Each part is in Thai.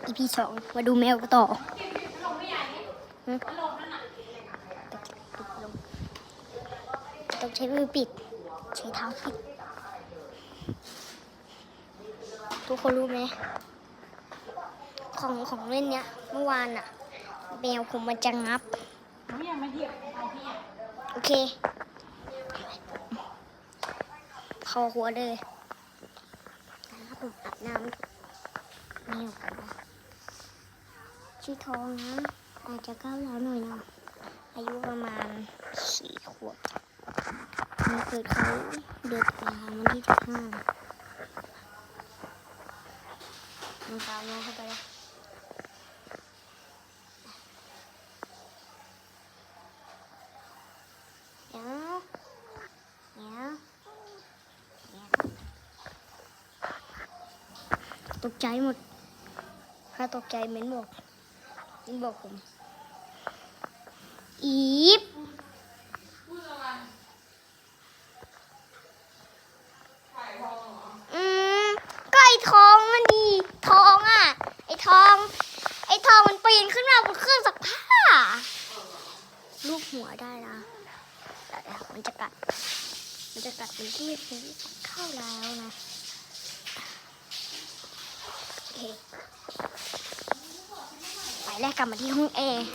EP 2มาดูแมวกันต่อต้องใช้มือปิดใช้เท้าปิดทุกคนรู้ไหมของเล่นเนี้ยเมื่อวานอะแมวผมมันจะงับโอเคเข้าหัวเลยนะครับผมอาบน้ำแมวชื่อทองนะอาจจะก้าวร้าวหน่อยนะอายุประมาณ4 ขวบมันเกิดเขาเดือนตุลาวันที่15มันตามน้องเข้าไปแล้วตกใจหมดถ้าตกใจเม้นบอกผมอีฟก็ไอ้ทองมันดีทองอ่ะไอ้ทองมันปีนขึ้นมาบนเครื่องซักผ้าลูบหัวได้นะแต่มันจะกัดมันที่ไม่เข้าแล้วนะโอเคไปแรกกลับมาที่ห้องแอร์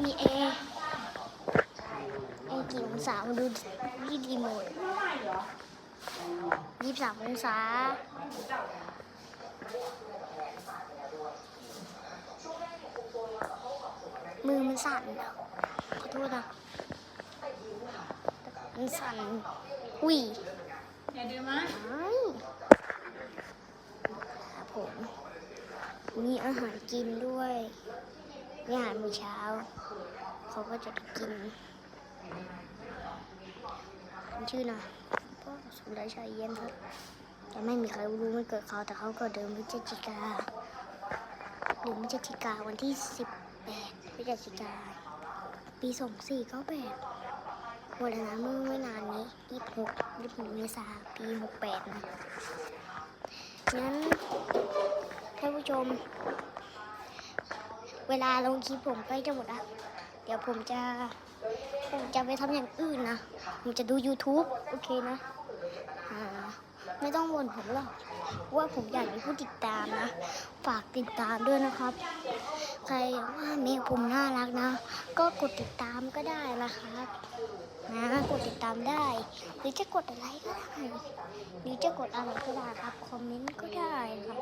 มีแอร์กี่องศามาดูที่รีโมท23 องศามือมันสั่นขอโทษนะมันสั่นอุ้ยอย่าดื้อมากผมมีอาหารกินด้วยมีอาหารมื้อเช้าเขาก็จะกินชื่อนะก็สุรชัยเยี่ยมครับแต่ไม่มีใครรู้มันเกิดเขาแต่เขาก็เดินพฤศจิกาวันที่18 พฤศจิกาปี 2498วันนั้นเมื่อไม่นานนี้26 เมษายนปี 68นะงั้นท่านผู้ชมเวลาลงคลิปผมใกล้จะหมดแล้วเดี๋ยวผมจะไปทำอย่างอื่นนะผมจะดู YouTube โอเคนะไม่ต้องบ่นผมหรอกว่าผมอยากมีผู้ติดตามนะฝากติดตามด้วยนะครับใครว่าแมวผมน่ารักนะก็กดติดตามก็ได้นะครับนะกดติดตามได้หรือจะกดอะไรก็ได้หรือจะกดอะไรก็ได้ครับคอมเมนต์ก็ได้ครับ